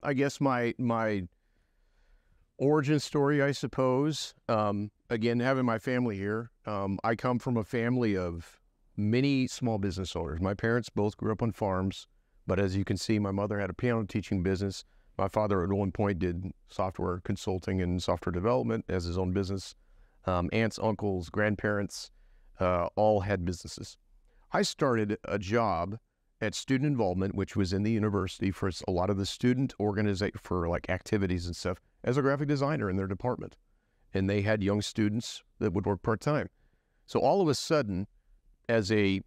I guess, my origin story, I suppose. Again, having my family here, I come from a family of many small business owners. My parents both grew up on farms, but as you can see, my mother had a piano teaching business. My father at one point did software consulting and software development as his own business. Aunts, uncles, grandparents, all had businesses. I started a job at student involvement, which was in the university for a lot of the student organization for like activities and stuff, as a graphic designer in their department. And they had young students that would work part-time. So all of a sudden, as a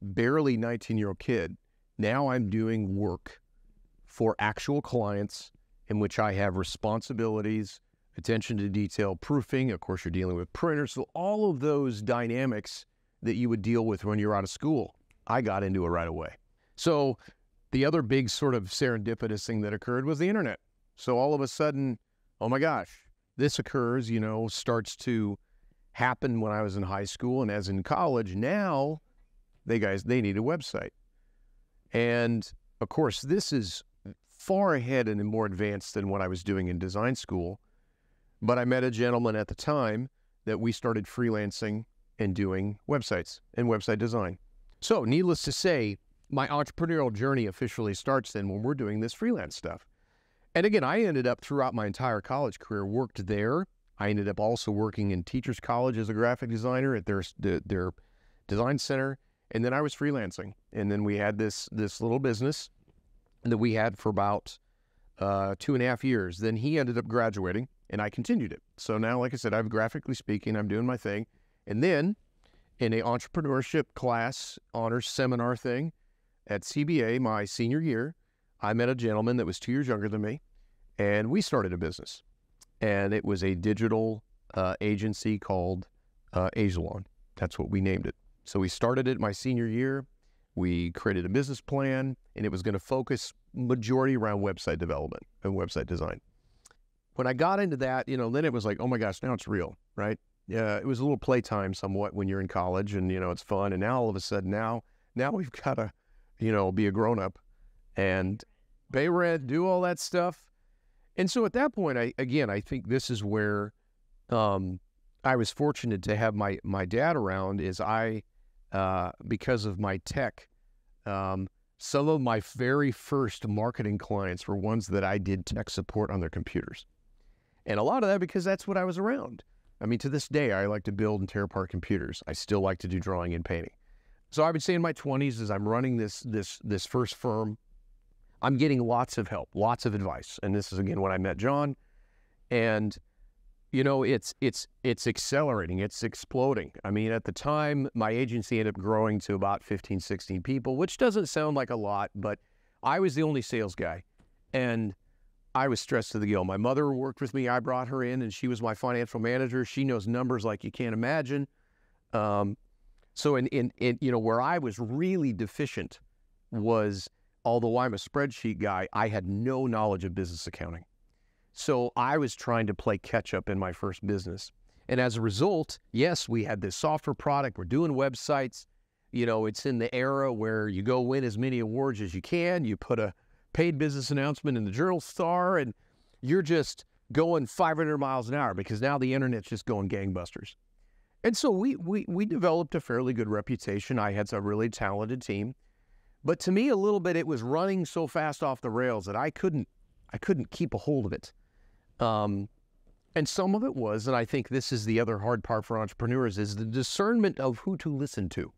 barely 19-year-old kid, now I'm doing work for actual clients in which I have responsibilities, attention to detail, proofing. Of course, you're dealing with printers. So all of those dynamics that you would deal with when you're out of school, I got into it right away. So the other big sort of serendipitous thing that occurred was the internet. So all of a sudden, oh my gosh, this occurs, starts to happen when I was in high school and as in college. Now, they need a website. And of course, this is far ahead and more advanced than what I was doing in design school. But I met a gentleman at the time that we started freelancing and doing websites and website design. So needless to say, my entrepreneurial journey officially starts then when we're doing this freelance stuff. And again, I ended up throughout my entire college career, worked there. I ended up also working in Teachers College as a graphic designer at their design center. And then I was freelancing. And then we had this little business that we had for about 2.5 years. Then he ended up graduating and I continued it. So now, like I said, I'm graphically speaking, I'm doing my thing. And then in an entrepreneurship class, honors seminar thing at CBA, my senior year, I met a gentleman that was 2 years younger than me, and we started a business. And it was a digital agency called Agelon. That's what we named it. So we started it my senior year. We created a business plan, and it was going to focus majority around website development and website design. When I got into that, then it was like, oh my gosh, now it's real, right? Yeah, it was a little playtime somewhat when you're in college and, it's fun. And now all of a sudden now we've got to, be a grown-up and pay rent, do all that stuff. And so at that point, I think this is where I was fortunate to have my dad around is because of my tech, some of my very first marketing clients were ones that I did tech support on their computers. And a lot of that because that's what I was around. I mean, to this day, I like to build and tear apart computers. I still like to do drawing and painting. So I would say in my 20s, as I'm running this first firm, I'm getting lots of help, lots of advice. And this is, again, when I met John. And, it's accelerating. It's exploding. I mean, at the time, my agency ended up growing to about 15, 16 people, which doesn't sound like a lot, but I was the only sales guy. And I was stressed to the gill. My mother worked with me. I brought her in, and she was my financial manager. She knows numbers like you can't imagine. So in where I was really deficient was, although I'm a spreadsheet guy, I had no knowledge of business accounting. So I was trying to play catch up in my first business. And as a result, yes, we had this software product. We're doing websites. It's in the era where you go win as many awards as you can. You put a paid business announcement in the Journal Star, and you're just going 500 miles an hour because now the internet's just going gangbusters. And so we developed a fairly good reputation. I had a really talented team. But to me, a little bit, it was running so fast off the rails that I couldn't keep a hold of it. And some of it was, and I think this is the other hard part for entrepreneurs, is the discernment of who to listen to.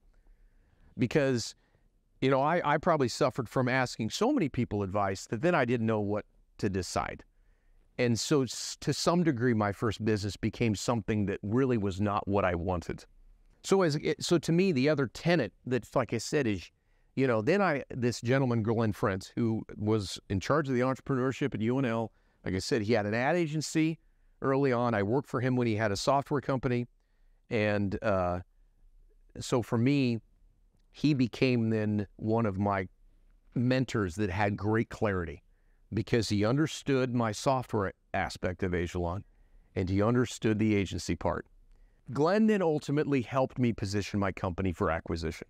Because, I probably suffered from asking so many people advice that then I didn't know what to decide. And so to some degree, my first business became something that really was not what I wanted. So to me, the other tenet that, like I said, is, this gentleman, Glenn Frentz, who was in charge of the entrepreneurship at UNL, like I said, he had an ad agency early on. I worked for him when he had a software company. And so for me, he became then one of my mentors that had great clarity because he understood my software aspect of Agelon and he understood the agency part. Glenn then ultimately helped me position my company for acquisition.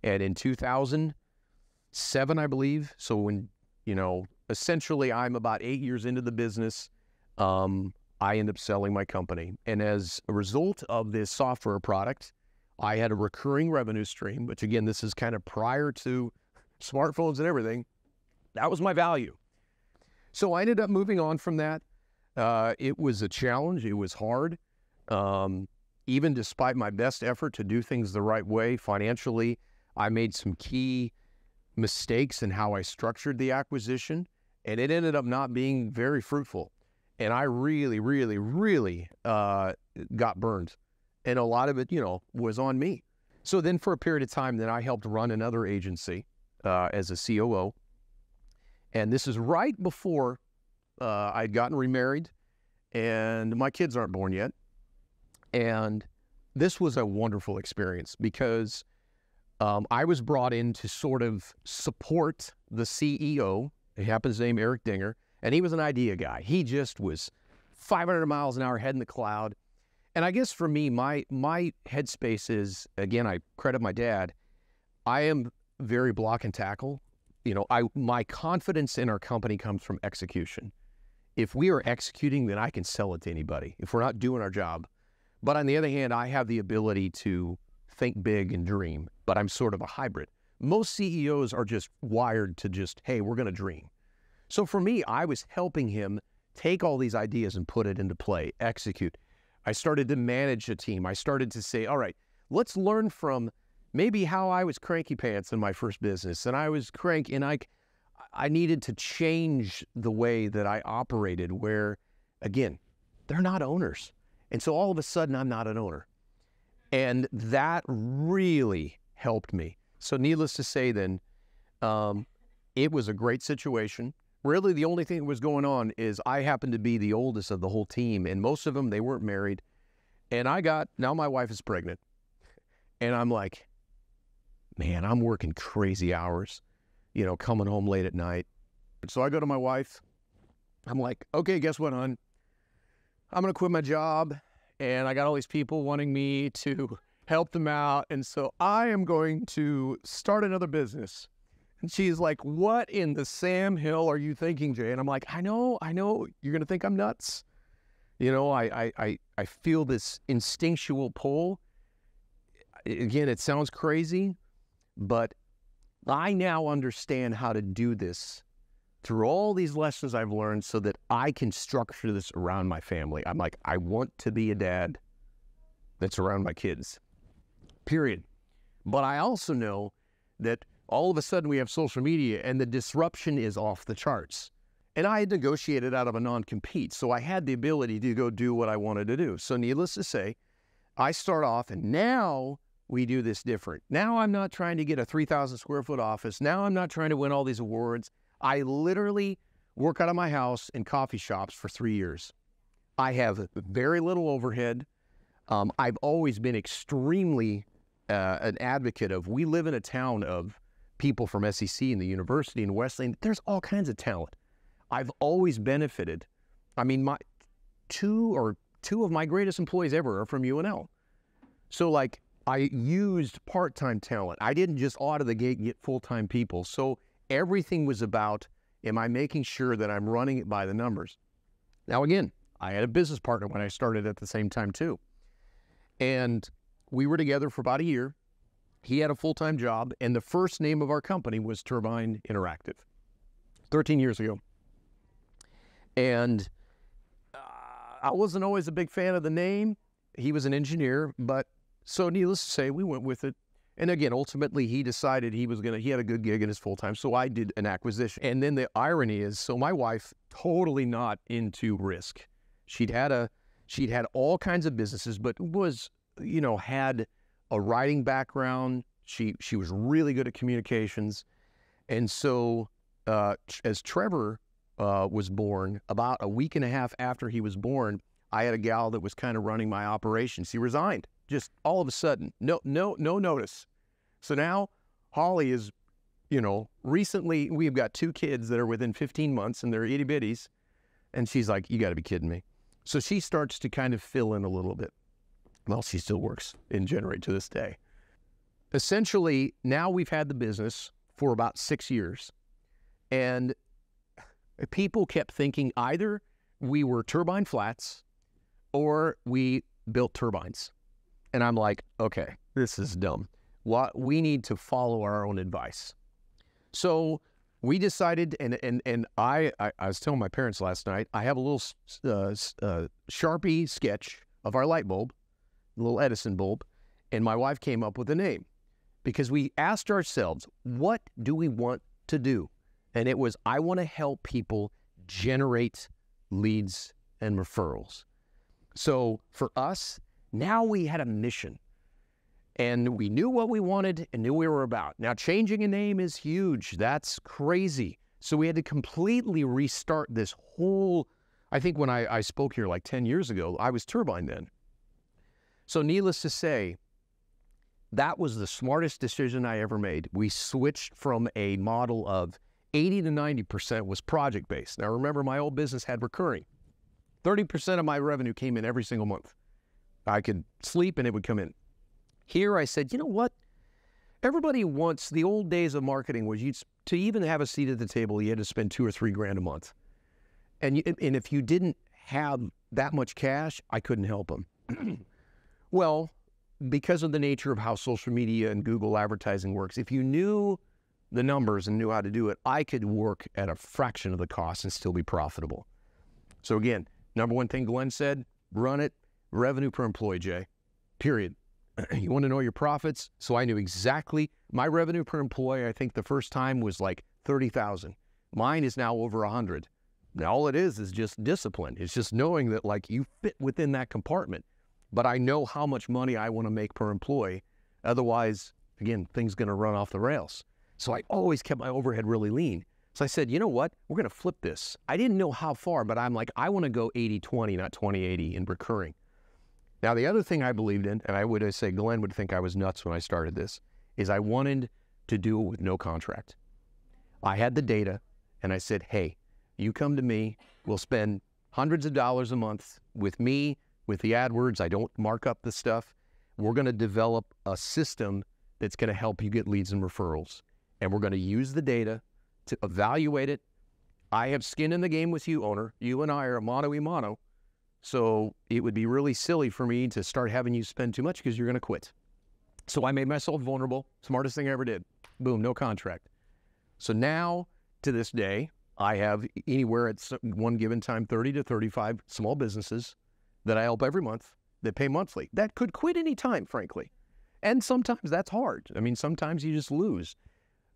And in 2007, I believe, so when, essentially, I'm about 8 years into the business. I end up selling my company. And as a result of this software product, I had a recurring revenue stream, which again, this is kind of prior to smartphones and everything. That was my value. So I ended up moving on from that. It was a challenge. It was hard. Even despite my best effort to do things the right way financially, I made some key mistakes in how I structured the acquisition, and it ended up not being very fruitful. And I really, really, really got burned. And a lot of it, was on me. So then for a period of time, then I helped run another agency as a COO. And this is right before I'd gotten remarried, and my kids aren't born yet. And this was a wonderful experience because I was brought in to sort of support the CEO. He happens to name Eric Dinger, and he was an idea guy. He just was 500 miles an hour head in the cloud. And I guess for me, my headspace is, again, I credit my dad, I am very block and tackle. My confidence in our company comes from execution. If we are executing, then I can sell it to anybody if we're not doing our job. But on the other hand, I have the ability to think big and dream, but I'm sort of a hybrid. Most CEOs are just wired to just, hey, we're going to dream. So for me, I was helping him take all these ideas and put it into play, execute. I started to manage a team. I started to say, all right, let's learn from maybe how I was cranky pants in my first business, and I was cranky, and I needed to change the way that I operated where, again, they're not owners. And so all of a sudden, I'm not an owner. And that really helped me. So needless to say then, it was a great situation. Really, the only thing that was going on is I happened to be the oldest of the whole team, and most of them, they weren't married. And now my wife is pregnant. And I'm like, man, I'm working crazy hours, coming home late at night. So I go to my wife. I'm like, okay, guess what, hon? I'm going to quit my job, and I got all these people wanting me to help them out, and so I am going to start another business. And she's like, what in the Sam Hill are you thinking, Jay? And I'm like, I know, you're going to think I'm nuts. I feel this instinctual pull. Again, it sounds crazy, but I now understand how to do this through all these lessons I've learned so that I can structure this around my family. I'm like, I want to be a dad that's around my kids, period. But I also know that all of a sudden we have social media and the disruption is off the charts. And I had negotiated out of a non-compete, so I had the ability to go do what I wanted to do. So needless to say, I start off, and now we do this different. Now I'm not trying to get a 3,000 square foot office. Now I'm not trying to win all these awards. I literally work out of my house in coffee shops for 3 years. I have very little overhead. I've always been extremely an advocate of, we live in a town of people from SEC and the university and Wesleyan. There's all kinds of talent. I've always benefited. I mean, two of my greatest employees ever are from UNL. So like, I used part-time talent. I didn't just out of the gate get full-time people. So everything was about, am I making sure that I'm running it by the numbers? Now, again, I had a business partner when I started at the same time too. And we were together for about a year. He had a full-time job, and the first name of our company was Turbine Interactive, 13 years ago. And I wasn't always a big fan of the name. He was an engineer, but so needless to say, we went with it. And again, ultimately, he decided he had a good gig in his full-time, so I did an acquisition. And then the irony is, so my wife, totally not into risk. She'd had all kinds of businesses, but was, had a writing background. She was really good at communications. And so as Trevor was born, about a week and a half after he was born, I had a gal that was kind of running my operations. She resigned. Just all of a sudden, no notice. So now Holly is, recently we've got 2 kids that are within 15 months and they're itty bitties. And she's like, you got to be kidding me. So she starts to kind of fill in a little bit. Well, she still works in GenR8 to this day. Essentially, now we've had the business for about 6 years. And People kept thinking either we were turbine flats or we built turbines. And I'm like, okay, this is dumb. We need to follow our own advice. So we decided, and I was telling my parents last night, I have a little Sharpie sketch of our light bulb, a little Edison bulb, and my wife came up with a name because we asked ourselves, what do we want to do? And it was, I want to help people generate leads and referrals. So for us, now we had a mission. And we knew what we wanted and knew we were about. Now, changing a name is huge. That's crazy. So we had to completely restart this whole, I think when I spoke here like 10 years ago, I was turbine then. So needless to say, that was the smartest decision I ever made. We switched from a model of 80 to 90% was project-based. Now, remember, my old business had recurring. 30% of my revenue came in every single month. I could sleep and it would come in. Here I said, you know what? Everybody wants, the old days of marketing was to even have a seat at the table, you had to spend $2 or $3 grand a month. And if you didn't have that much cash, I couldn't help them. Well, because of the nature of how social media and Google advertising works, if you knew the numbers and knew how to do it, I could work at a fraction of the cost and still be profitable. So again, number one thing Glenn said, run it, revenue per employee, Jay, period. You want to know your profits? So I knew exactly my revenue per employee. I think the first time was like 30,000. Mine is now over 100. Now all it is just discipline. It's just knowing that like you fit within that compartment, but I know how much money I want to make per employee. Otherwise, again, things going to run off the rails. So I always kept my overhead really lean. So I said, you know what? We're going to flip this. I didn't know how far, but I'm like, I want to go 80-20, not 20-80 in recurring. Now, the other thing I believed in, and I would say Glenn would think I was nuts when I started this, is I wanted to do it with no contract. I had the data, and I said, hey, you come to me, we'll spend hundreds of dollars a month with me, with the AdWords. I don't mark up the stuff. We're going to develop a system that's going to help you get leads and referrals. And we're going to use the data to evaluate it. I have skin in the game with you, owner. You and I are mano a mano. So it would be really silly for me to start having you spend too much because you're going to quit. So I made myself vulnerable. Smartest thing I ever did. Boom, no contract. So now, to this day, I have anywhere at one given time 30 to 35 small businesses that I help every month that pay monthly. That could quit any time, frankly. And sometimes that's hard. I mean, sometimes you just lose.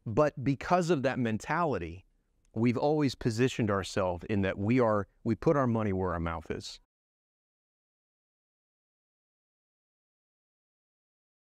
But because of that mentality, we've always positioned ourselves in that we put our money where our mouth is.